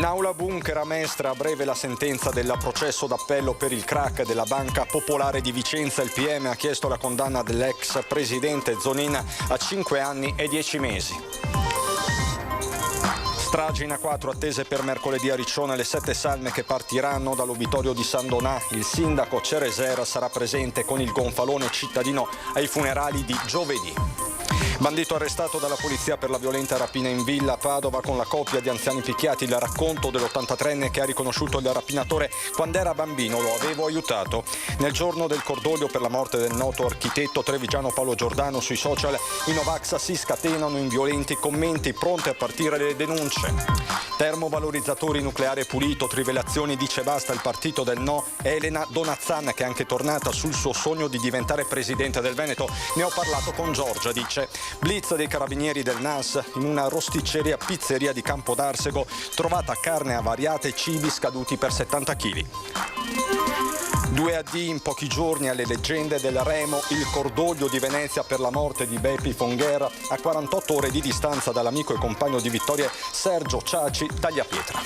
In aula bunker a Mestre, a breve la sentenza del processo d'appello per il crack della Banca Popolare di Vicenza. Il PM ha chiesto la condanna dell'ex presidente Zonin a 5 anni e 10 mesi. Stragi in A4 attese per mercoledì a Riccione, le 7 salme che partiranno dall'obitorio di San Donà. Il sindaco Cereser sarà presente con il gonfalone cittadino ai funerali di giovedì. Bandito arrestato dalla polizia per la violenta rapina in villa a Padova con la coppia di anziani picchiati. Il racconto dell'83enne che ha riconosciuto il rapinatore: quando era bambino lo avevo aiutato. Nel giorno del cordoglio per la morte del noto architetto trevigiano Paolo Giordano, sui social i Novax si scatenano in violenti commenti, pronte a partire le denunce. Termovalorizzatori, nucleare pulito, trivelazioni, dice basta il partito del no. Elena Donazzan, che è anche tornata sul suo sogno di diventare presidente del Veneto. Ne ho parlato con Giorgia, dice. Blitz dei carabinieri del NAS in una rosticceria pizzeria di Campodarsego, trovata carne avariata e cibi scaduti per 70 kg. 2 addii in pochi giorni alle leggende del remo, il cordoglio di Venezia per la morte di Bepi Fonghera, a 48 ore di distanza dall'amico e compagno di vittorie Sergio Ciaci Tagliapietra.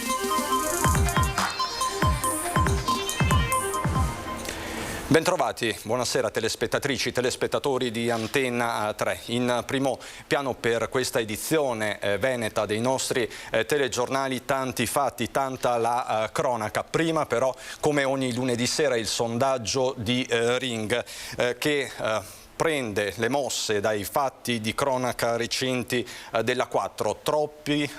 Bentrovati, buonasera telespettatrici, telespettatori di Antenna 3. In primo piano per questa edizione veneta dei nostri telegiornali, tanti fatti, tanta la cronaca. Prima però, come ogni lunedì sera, il sondaggio di Ring che prende le mosse dai fatti di cronaca recenti della 4. Troppi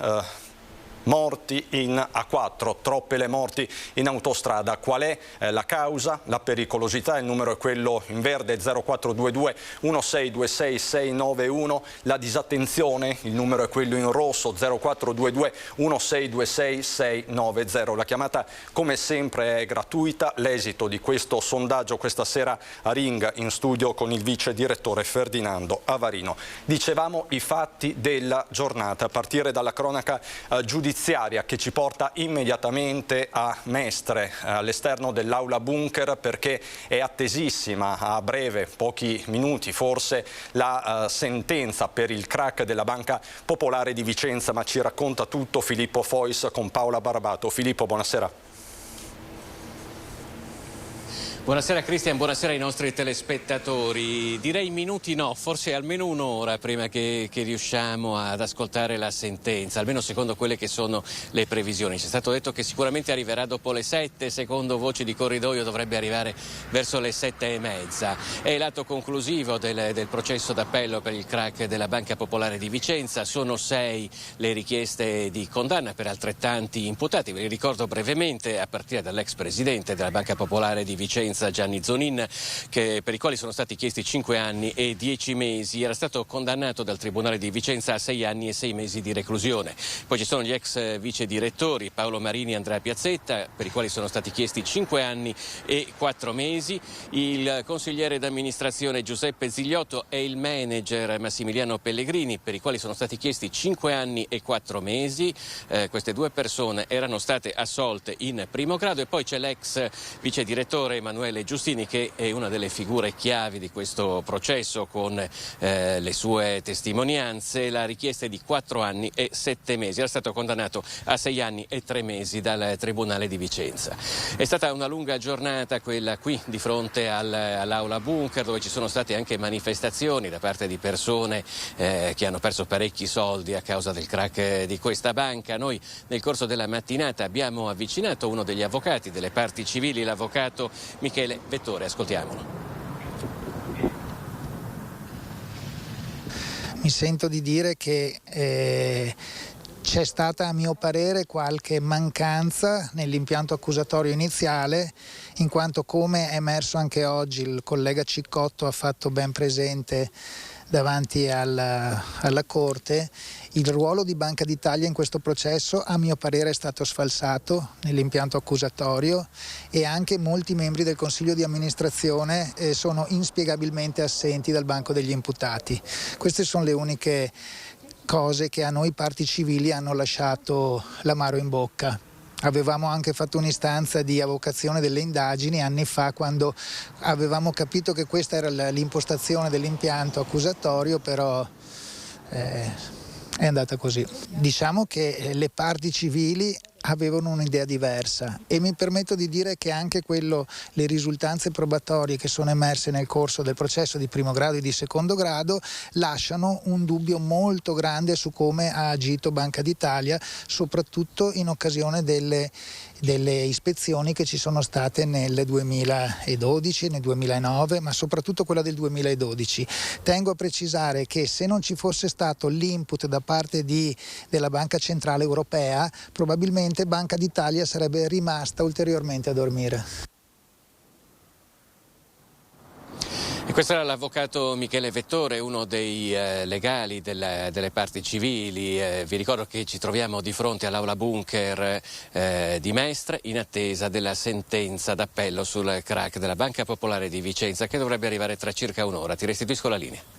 morti in A4, troppe le morti in autostrada. Qual è la causa? La pericolosità. Il numero è quello in verde 0422 1626 691. La disattenzione, il numero è quello in rosso 0422 1626 690. La chiamata come sempre è gratuita. L'esito di questo sondaggio questa sera a Ring, in studio con il vice direttore Ferdinando Avarino. Dicevamo i fatti della giornata, a partire dalla cronaca giudiziaria che ci porta immediatamente a Mestre, all'esterno dell'aula bunker, perché è attesissima a breve, pochi minuti forse, la sentenza per il crack della Banca Popolare di Vicenza, ma ci racconta tutto Filippo Fois con Paola Barbato. Filippo, buonasera. Buonasera Cristian, buonasera ai nostri telespettatori. Direi minuti no, forse almeno un'ora prima che riusciamo ad ascoltare la sentenza, almeno secondo quelle che sono le previsioni. Ci è stato detto che sicuramente arriverà dopo le 7, secondo voci di corridoio dovrebbe arrivare verso le 7:30. È l'atto conclusivo del processo d'appello per il crack della Banca Popolare di Vicenza. Sono 6 le richieste di condanna per altrettanti imputati. Ve li ricordo brevemente, a partire dall'ex presidente della Banca Popolare di Vicenza, Gianni Zonin, per i quali sono stati chiesti 5 anni e 10 mesi. Era stato condannato dal Tribunale di Vicenza a 6 anni e 6 mesi di reclusione. Poi ci sono gli ex vice direttori Paolo Marini e Andrea Piazzetta, per i quali sono stati chiesti 5 anni e 4 mesi. Il consigliere d'amministrazione Giuseppe Zigliotto e il manager Massimiliano Pellegrini, per i quali sono stati chiesti 5 anni e 4 mesi. Queste 2 persone erano state assolte in primo grado. E poi c'è l'ex vice direttore Emanuele Giustini, che è una delle figure chiavi di questo processo, con le sue testimonianze. La richiesta è di 4 anni e 7 mesi. Era stato condannato a 6 anni e 3 mesi dal Tribunale di Vicenza. È stata una lunga giornata quella qui di fronte all'aula bunker, dove ci sono state anche manifestazioni da parte di persone che hanno perso parecchi soldi a causa del crack di questa banca. Noi nel corso della mattinata abbiamo avvicinato uno degli avvocati delle parti civili, l'avvocato Michele Vettore. Ascoltiamolo. Mi sento di dire che c'è stata, a mio parere, qualche mancanza nell'impianto accusatorio iniziale, in quanto, come è emerso anche oggi, il collega Ciccotto ha fatto ben presente davanti alla Corte, il ruolo di Banca d'Italia in questo processo, a mio parere, è stato sfalsato nell'impianto accusatorio, e anche molti membri del Consiglio di amministrazione sono inspiegabilmente assenti dal banco degli imputati. Queste sono le uniche cose che a noi parti civili hanno lasciato l'amaro in bocca. Avevamo anche fatto un'istanza di avocazione delle indagini anni fa, quando avevamo capito che questa era l'impostazione dell'impianto accusatorio, però è andata così. Diciamo che le parti civili avevano un'idea diversa, e mi permetto di dire che anche le risultanze probatorie che sono emerse nel corso del processo di primo grado e di secondo grado lasciano un dubbio molto grande su come ha agito Banca d'Italia, soprattutto in occasione delle ispezioni che ci sono state nel 2012, nel 2009, ma soprattutto quella del 2012. Tengo a precisare che se non ci fosse stato l'input da parte della Banca Centrale Europea, probabilmente Banca d'Italia sarebbe rimasta ulteriormente a dormire. E questo era l'avvocato Michele Vettore, uno dei legali delle parti civili. Vi ricordo che ci troviamo di fronte all'aula bunker di Mestre in attesa della sentenza d'appello sul crack della Banca Popolare di Vicenza, che dovrebbe arrivare tra circa un'ora. Ti restituisco la linea.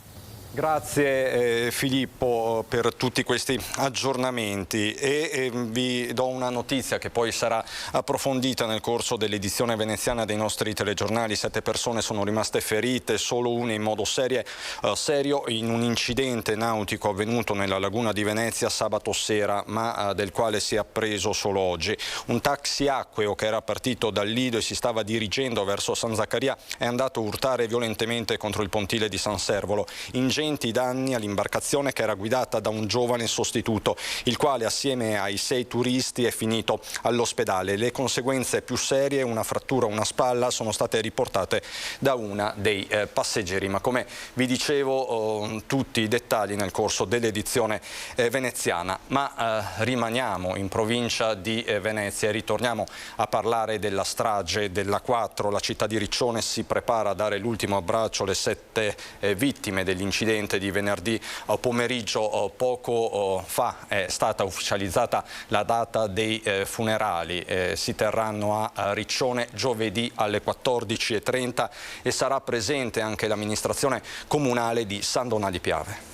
Grazie Filippo per tutti questi aggiornamenti e vi do una notizia che poi sarà approfondita nel corso dell'edizione veneziana dei nostri telegiornali. 7 persone sono rimaste ferite, solo una in modo serio in un incidente nautico avvenuto nella laguna di Venezia sabato sera, ma del quale si è appreso solo oggi. Un taxi acqueo che era partito dal Lido e si stava dirigendo verso San Zaccaria è andato a urtare violentemente contro il pontile di San Servolo. Ingenti danni all'imbarcazione che era guidata da un giovane sostituto, il quale assieme ai 6 turisti è finito all'ospedale. Le conseguenze più serie, una frattura a una spalla, sono state riportate da una dei passeggeri. Ma come vi dicevo, tutti i dettagli nel corso dell'edizione veneziana. Ma rimaniamo in provincia di Venezia e ritorniamo a parlare della strage della 4. La città di Riccione si prepara a dare l'ultimo abbraccio alle 7 vittime dell'incidente di venerdì pomeriggio. Poco fa è stata ufficializzata la data dei funerali. Si terranno a Riccione giovedì alle 14:30 e sarà presente anche l'amministrazione comunale di San Donà di Piave.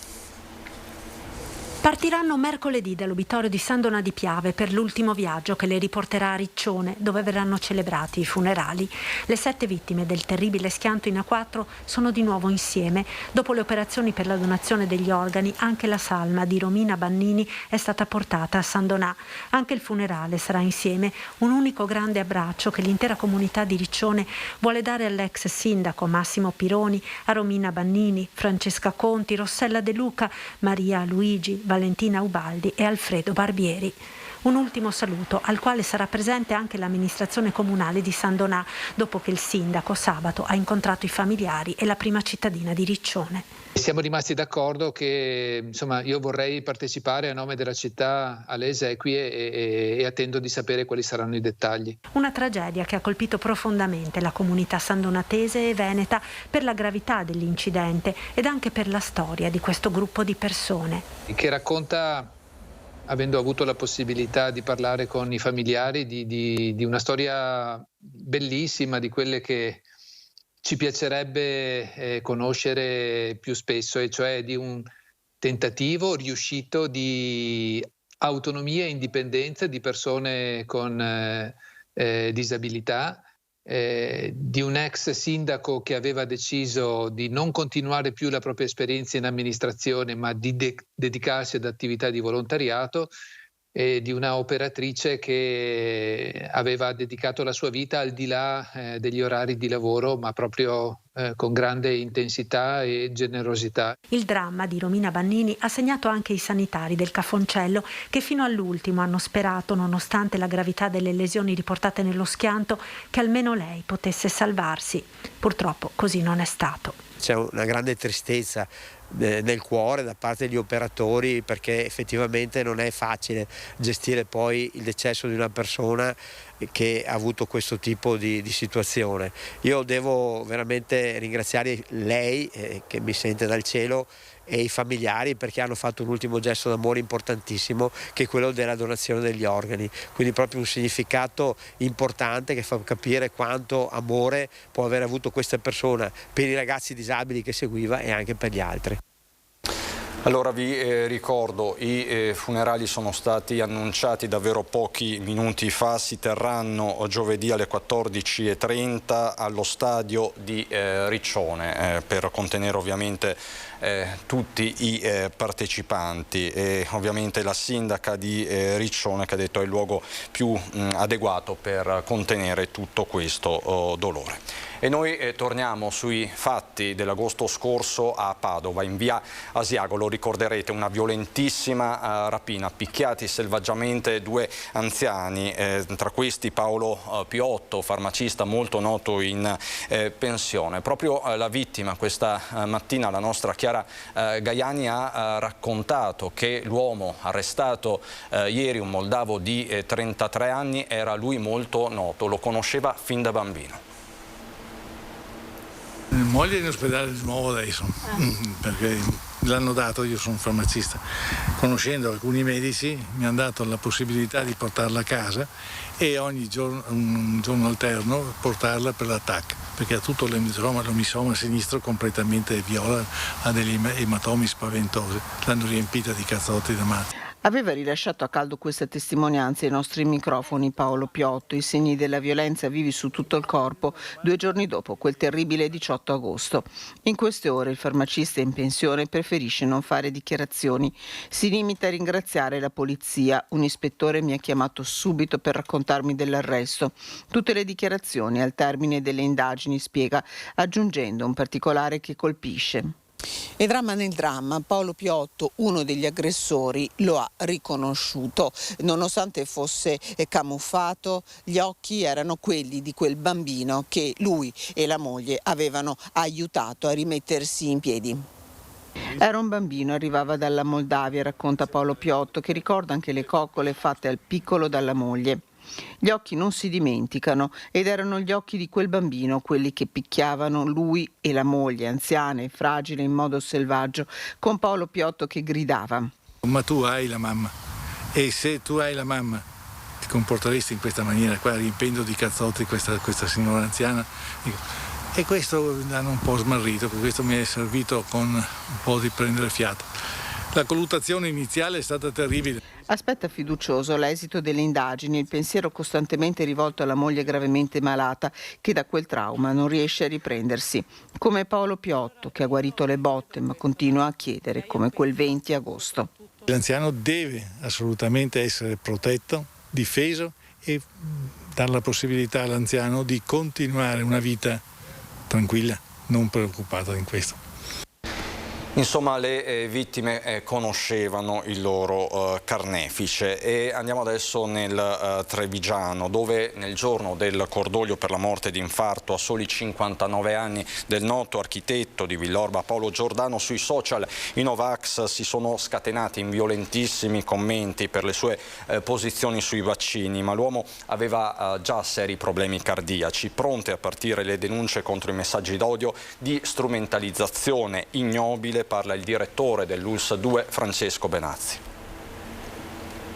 Partiranno mercoledì dall'obitorio di San Donà di Piave per l'ultimo viaggio che le riporterà a Riccione, dove verranno celebrati i funerali. Le 7 vittime del terribile schianto in A4 sono di nuovo insieme. Dopo le operazioni per la donazione degli organi, anche la salma di Romina Bannini è stata portata a San Donà. Anche il funerale sarà insieme, un unico grande abbraccio che l'intera comunità di Riccione vuole dare all'ex sindaco Massimo Pironi, a Romina Bannini, Francesca Conti, Rossella De Luca, Maria Luigi, Valentina Ubaldi e Alfredo Barbieri. Un ultimo saluto al quale sarà presente anche l'amministrazione comunale di San Donà, dopo che il sindaco sabato ha incontrato i familiari e la prima cittadina di Riccione. Siamo rimasti d'accordo che io vorrei partecipare a nome della città alle esequie e attendo di sapere quali saranno i dettagli. Una tragedia che ha colpito profondamente la comunità sandonatese e veneta per la gravità dell'incidente ed anche per la storia di questo gruppo di persone. Che racconta, avendo avuto la possibilità di parlare con i familiari, di una storia bellissima, di quelle che ci piacerebbe conoscere più spesso, e cioè di un tentativo riuscito di autonomia e indipendenza di persone con disabilità, di un ex sindaco che aveva deciso di non continuare più la propria esperienza in amministrazione, ma di dedicarsi ad attività di volontariato, e di una operatrice che aveva dedicato la sua vita al di là degli orari di lavoro, ma proprio con grande intensità e generosità. Il dramma di Romina Bannini ha segnato anche i sanitari del Cafoncello, che fino all'ultimo hanno sperato, nonostante la gravità delle lesioni riportate nello schianto, che almeno lei potesse salvarsi. Purtroppo così non è stato. C'è una grande tristezza nel cuore da parte degli operatori, perché effettivamente non è facile gestire poi il decesso di una persona che ha avuto questo tipo di situazione. Io devo veramente ringraziare lei che mi sente dal cielo e i familiari, perché hanno fatto un ultimo gesto d'amore importantissimo, che è quello della donazione degli organi. Quindi proprio un significato importante che fa capire quanto amore può aver avuto questa persona per i ragazzi disabili che seguiva e anche per gli altri. Allora vi ricordo, i funerali sono stati annunciati davvero pochi minuti fa, si terranno giovedì alle 14:30 allo stadio di Riccione per contenere ovviamente tutti i partecipanti, e ovviamente la sindaca di Riccione che ha detto è il luogo più adeguato per contenere tutto questo dolore. E noi torniamo sui fatti dell'agosto scorso a Padova, in via Asiago. Lo ricorderete, una violentissima rapina, picchiati selvaggiamente due anziani, tra questi Paolo Piotto, farmacista molto noto in pensione. Proprio la vittima questa mattina, la nostra Chiara Gaiani, ha raccontato che l'uomo arrestato ieri, un moldavo di 33 anni, era lui molto noto, lo conosceva fin da bambino. Moglie in ospedale di nuovo adesso, perché l'hanno dato, io sono farmacista. Conoscendo alcuni medici mi hanno dato la possibilità di portarla a casa e ogni giorno, un giorno alterno, portarla per l'attacco, perché ha tutto l'omisoma sinistro completamente viola, ha degli ematomi spaventosi, l'hanno riempita di cazzotti da matti. Aveva rilasciato a caldo queste testimonianze ai nostri microfoni Paolo Piotto, i segni della violenza vivi su tutto il corpo 2 giorni dopo quel terribile 18 agosto. In queste ore il farmacista in pensione preferisce non fare dichiarazioni, si limita a ringraziare la polizia. Un ispettore mi ha chiamato subito per raccontarmi dell'arresto. Tutte le dichiarazioni al termine delle indagini, spiega, aggiungendo un particolare che colpisce. E dramma nel dramma, Paolo Piotto, uno degli aggressori, lo ha riconosciuto. Nonostante fosse camuffato, gli occhi erano quelli di quel bambino che lui e la moglie avevano aiutato a rimettersi in piedi. Era un bambino, arrivava dalla Moldavia, racconta Paolo Piotto, che ricorda anche le coccole fatte al piccolo dalla moglie. Gli occhi non si dimenticano ed erano gli occhi di quel bambino quelli che picchiavano lui e la moglie, anziana e fragile in modo selvaggio, con Paolo Piotto che gridava: Ma tu hai la mamma, e se tu hai la mamma ti comporteresti in questa maniera qua, riempendo di cazzotti questa signora anziana? E questo l'hanno un po' smarrito, per questo mi è servito con un po' di prendere fiato. La colluttazione iniziale è stata terribile. Aspetta fiducioso l'esito delle indagini, il pensiero costantemente rivolto alla moglie gravemente malata che da quel trauma non riesce a riprendersi. Come Paolo Piotto, che ha guarito le botte ma continua a chiedere, come quel 20 agosto. L'anziano deve assolutamente essere protetto, difeso e dare la possibilità all'anziano di continuare una vita tranquilla, non preoccupata in questo. Insomma, le vittime conoscevano il loro carnefice. E andiamo adesso nel Trevigiano, dove nel giorno del cordoglio per la morte di infarto a soli 59 anni del noto architetto di Villorba Paolo Giordano, sui social i Novax si sono scatenati in violentissimi commenti per le sue posizioni sui vaccini, ma l'uomo aveva già seri problemi cardiaci. Pronte a partire le denunce contro i messaggi d'odio, di strumentalizzazione ignobile, parla il direttore dell'ULSS 2 Francesco Benazzi.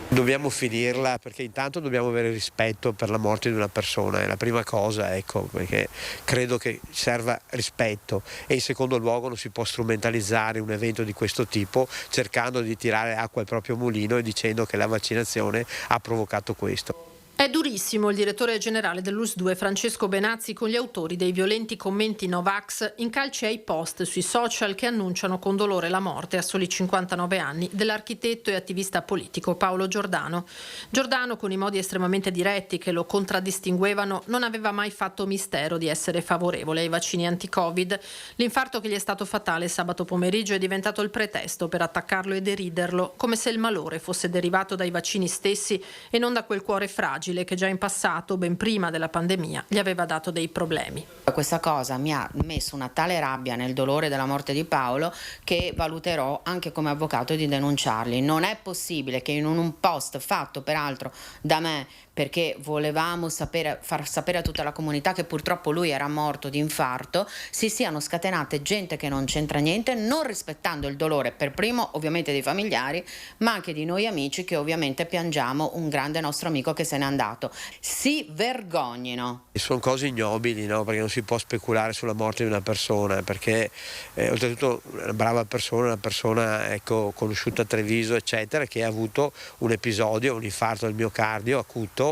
Dobbiamo finirla, perché intanto dobbiamo avere rispetto per la morte di una persona, è la prima cosa, ecco, perché credo che serva rispetto, e in secondo luogo non si può strumentalizzare un evento di questo tipo cercando di tirare acqua al proprio mulino e dicendo che la vaccinazione ha provocato questo. È durissimo il direttore generale dell'ULSS 2 Francesco Benazzi con gli autori dei violenti commenti Novax incalci ai post sui social che annunciano con dolore la morte a soli 59 anni dell'architetto e attivista politico Paolo Giordano. Giordano, con i modi estremamente diretti che lo contraddistinguevano, non aveva mai fatto mistero di essere favorevole ai vaccini anti-Covid. L'infarto che gli è stato fatale sabato pomeriggio è diventato il pretesto per attaccarlo e deriderlo, come se il malore fosse derivato dai vaccini stessi e non da quel cuore fragile che già in passato, ben prima della pandemia, gli aveva dato dei problemi. Questa cosa mi ha messo una tale rabbia nel dolore della morte di Paolo che valuterò anche come avvocato di denunciarli. Non è possibile che in un post fatto peraltro da me perché volevamo far sapere a tutta la comunità che purtroppo lui era morto di infarto, si siano scatenate gente che non c'entra niente, non rispettando il dolore per primo ovviamente dei familiari, ma anche di noi amici che ovviamente piangiamo un grande nostro amico che se n'è andato. Si vergognino. Sono cose ignobili, no? Perché non si può speculare sulla morte di una persona, perché oltretutto una brava persona, una persona conosciuta a Treviso eccetera, che ha avuto un episodio, un infarto del miocardio acuto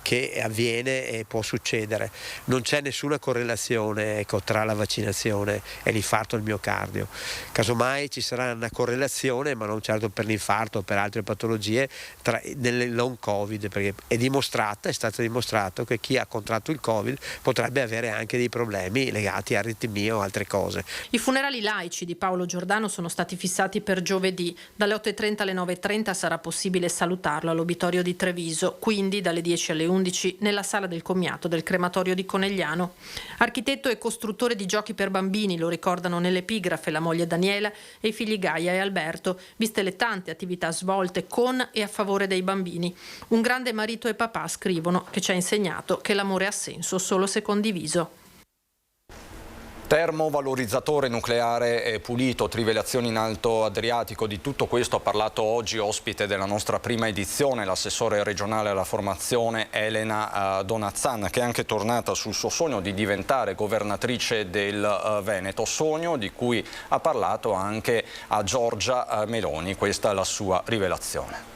che avviene e può succedere. Non c'è nessuna correlazione tra la vaccinazione e l'infarto del miocardio. Casomai ci sarà una correlazione, ma non certo per l'infarto o per altre patologie nel long covid, perché è stato dimostrato che chi ha contratto il covid potrebbe avere anche dei problemi legati a aritmie o altre cose. I funerali laici di Paolo Giordano sono stati fissati per giovedì. Dalle 8:30 alle 9:30 sarà possibile salutarlo all'obitorio di Treviso, quindi dalle 10 alle 11 nella sala del commiato del crematorio di Conegliano. Architetto e costruttore di giochi per bambini, lo ricordano nell'epigrafe la moglie Daniela e i figli Gaia e Alberto, viste le tante attività svolte con e a favore dei bambini. Un grande marito e papà, scrivono, che ci ha insegnato che l'amore ha senso solo se condiviso. Termovalorizzatore nucleare pulito, trivellazioni in Alto Adriatico. Di tutto questo ha parlato oggi, ospite della nostra prima edizione, l'assessore regionale alla formazione Elena Donazzan, che è anche tornata sul suo sogno di diventare governatrice del Veneto, sogno di cui ha parlato anche a Giorgia Meloni. Questa è la sua rivelazione.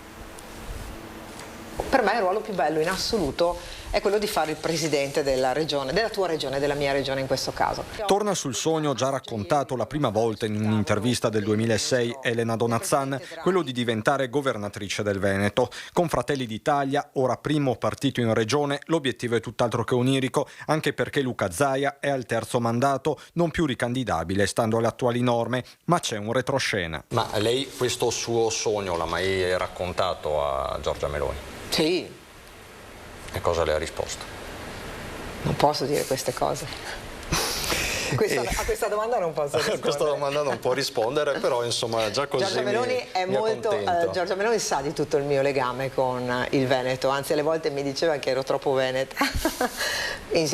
Per me il ruolo più bello in assoluto è quello di fare il presidente della regione, della tua regione, della mia regione in questo caso. Torna sul sogno già raccontato la prima volta in un'intervista del 2006 Elena Donazzan, quello di diventare governatrice del Veneto. Con Fratelli d'Italia, ora primo partito in regione, l'obiettivo è tutt'altro che onirico, anche perché Luca Zaia è al terzo mandato, non più ricandidabile stando alle attuali norme, ma c'è un retroscena. Ma lei questo suo sogno l'ha mai raccontato a Giorgia Meloni? Sì. E cosa le ha risposto? Non posso dire queste cose. A questa domanda non posso rispondere. A questa domanda non può rispondere, però insomma già così Giorgia Meloni è molto. Giorgia Meloni sa di tutto il mio legame con il Veneto, anzi alle volte mi diceva che ero troppo veneta,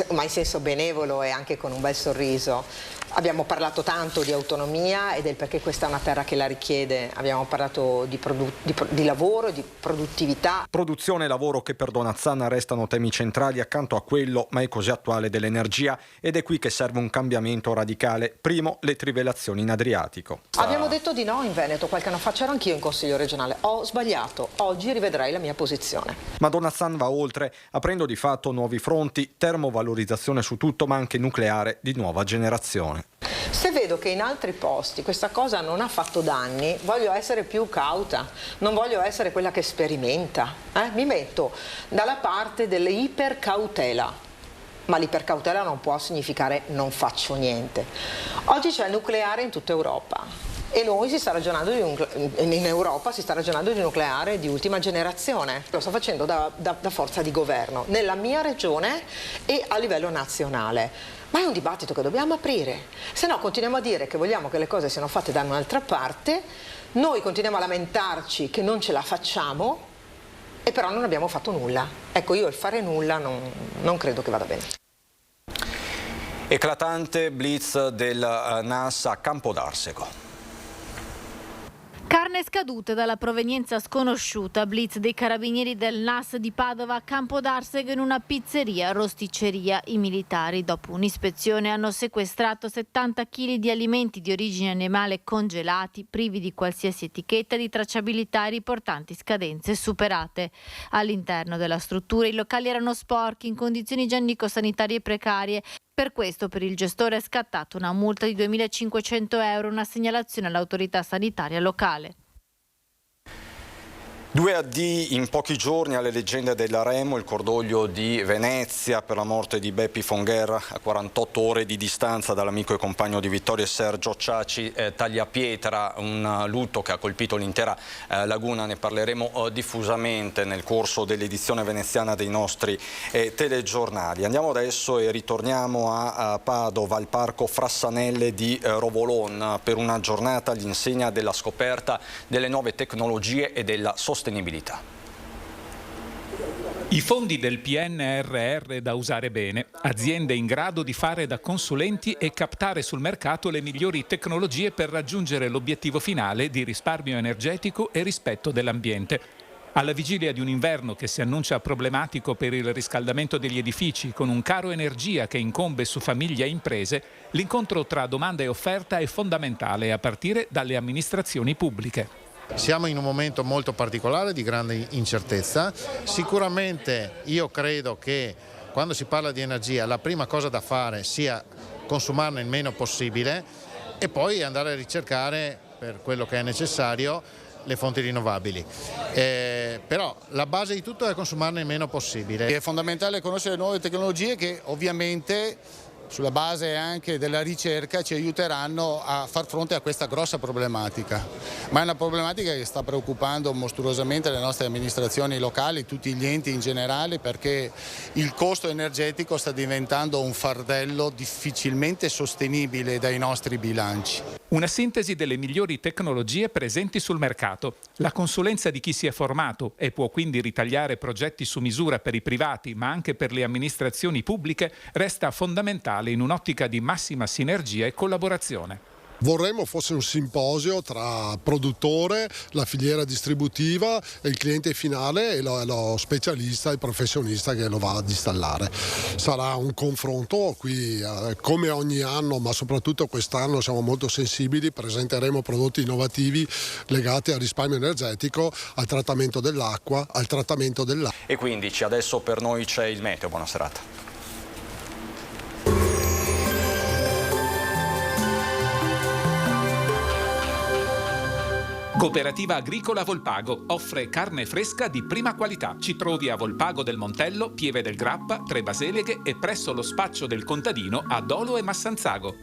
ma in senso benevolo e anche con un bel sorriso. Abbiamo parlato tanto di autonomia e del perché questa è una terra che la richiede, abbiamo parlato di lavoro, di produttività. Produzione e lavoro che per Donazzan restano temi centrali accanto a quello, ma è così attuale, dell'energia, ed è qui che serve un cambiamento radicale. Primo, le trivellazioni in Adriatico. Abbiamo detto di no in Veneto, qualche anno fa c'ero anch'io in Consiglio regionale, ho sbagliato, oggi rivedrai la mia posizione. Ma Donazzan va oltre, aprendo di fatto nuovi fronti, termovalorizzazione su tutto, ma anche nucleare di nuova generazione. Se vedo che in altri posti questa cosa non ha fatto danni, voglio essere più cauta, non voglio essere quella che sperimenta. Mi metto dalla parte dell'ipercautela, ma l'ipercautela non può significare non faccio niente. Oggi c'è il nucleare in tutta Europa e noi si sta ragionando in Europa si sta ragionando di nucleare di ultima generazione. Lo sto facendo da forza di governo nella mia regione e a livello nazionale. Ma è un dibattito che dobbiamo aprire, se no continuiamo a dire che vogliamo che le cose siano fatte da un'altra parte, noi continuiamo a lamentarci che non ce la facciamo e però non abbiamo fatto nulla. Ecco, io il fare nulla non credo che vada bene. Eclatante blitz del NAS a Campodarsego. Carne scaduta dalla provenienza sconosciuta, blitz dei carabinieri del NAS di Padova a Campodarsego in una pizzeria rosticceria. I militari, dopo un'ispezione, hanno sequestrato 70 kg di alimenti di origine animale congelati, privi di qualsiasi etichetta di tracciabilità e riportanti scadenze superate. All'interno della struttura i locali erano sporchi, in condizioni igienico-sanitarie precarie. Per questo per il gestore è scattata una multa di 2.500 euro, una segnalazione all'autorità sanitaria locale. 2 addii in pochi giorni alle leggende della Remo, il cordoglio di Venezia per la morte di Beppi Fongher a 48 ore di distanza dall'amico e compagno di Vittorio Sergio Ciaci Tagliapietra, un lutto che ha colpito l'intera laguna. Ne parleremo diffusamente nel corso dell'edizione veneziana dei nostri telegiornali. Andiamo adesso e ritorniamo a Padova, al parco Frassanelle di Rovolon, per una giornata all'insegna della scoperta delle nuove tecnologie e della sostenibilità. I fondi del PNRR da usare bene, aziende in grado di fare da consulenti e captare sul mercato le migliori tecnologie per raggiungere l'obiettivo finale di risparmio energetico e rispetto dell'ambiente. Alla vigilia di un inverno che si annuncia problematico per il riscaldamento degli edifici, con un caro energia che incombe su famiglie e imprese, l'incontro tra domanda e offerta è fondamentale a partire dalle amministrazioni pubbliche. Siamo in un momento molto particolare di grande incertezza. Sicuramente io credo che quando si parla di energia la prima cosa da fare sia consumarne il meno possibile e poi andare a ricercare, per quello che è necessario, le fonti rinnovabili. Però la base di tutto è consumarne il meno possibile. È fondamentale conoscere nuove tecnologie che ovviamente sulla base anche della ricerca ci aiuteranno a far fronte a questa grossa problematica. Ma è una problematica che sta preoccupando mostruosamente le nostre amministrazioni locali, tutti gli enti in generale, perché il costo energetico sta diventando un fardello difficilmente sostenibile dai nostri bilanci. Una sintesi delle migliori tecnologie presenti sul mercato, la consulenza di chi si è formato e può quindi ritagliare progetti su misura per i privati ma anche per le amministrazioni pubbliche resta fondamentale in un'ottica di massima sinergia e collaborazione. Vorremmo fosse un simposio tra produttore, la filiera distributiva e il cliente finale e lo specialista, il professionista che lo va ad installare. Sarà un confronto qui come ogni anno, ma soprattutto quest'anno siamo molto sensibili, presenteremo prodotti innovativi legati al risparmio energetico, al trattamento dell'acqua, al trattamento dell'aria. E quindi adesso per noi c'è il meteo, buona serata. Cooperativa Agricola Volpago offre carne fresca di prima qualità. Ci trovi a Volpago del Montello, Pieve del Grappa, Tre Baseleghe e presso lo spaccio del contadino a Dolo e Massanzago.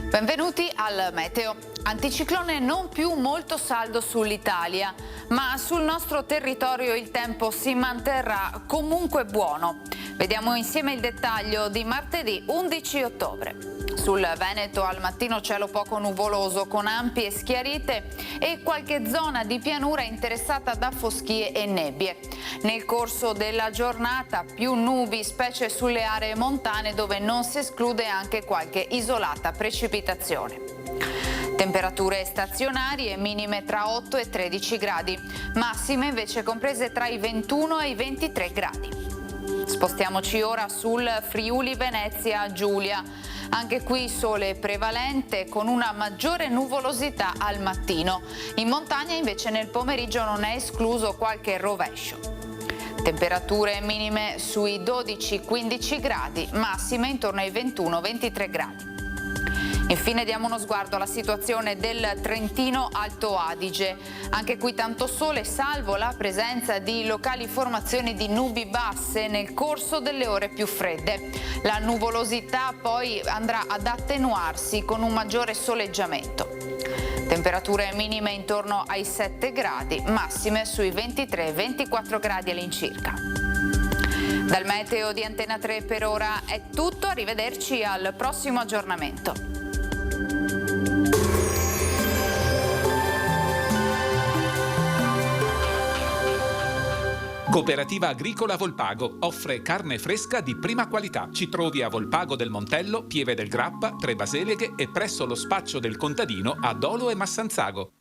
Benvenuti al meteo. Anticiclone non più molto saldo sull'Italia, ma sul nostro territorio il tempo si manterrà comunque buono. Vediamo insieme il dettaglio di martedì 11 ottobre. Sul Veneto al mattino cielo poco nuvoloso con ampie schiarite e qualche zona di pianura interessata da foschie e nebbie. Nel corso della giornata più nubi, specie sulle aree montane dove non si esclude anche qualche isolata precipitazione. Temperature stazionarie minime tra 8 e 13 gradi, massime invece comprese tra i 21 e i 23 gradi. Spostiamoci ora sul Friuli Venezia Giulia. Anche qui sole prevalente con una maggiore nuvolosità al mattino. In montagna invece nel pomeriggio non è escluso qualche rovescio. Temperature minime sui 12-15 gradi, massime intorno ai 21-23 gradi. Infine diamo uno sguardo alla situazione del Trentino Alto Adige. Anche qui tanto sole, salvo la presenza di locali formazioni di nubi basse nel corso delle ore più fredde. La nuvolosità poi andrà ad attenuarsi con un maggiore soleggiamento. Temperature minime intorno ai 7 gradi, massime sui 23-24 gradi all'incirca. Dal meteo di Antena 3 per ora è tutto, arrivederci al prossimo aggiornamento. Cooperativa Agricola Volpago offre carne fresca di prima qualità. Ci trovi a Volpago del Montello, Pieve del Grappa, Tre Baseleghe e presso lo spaccio del contadino a Dolo e Massanzago.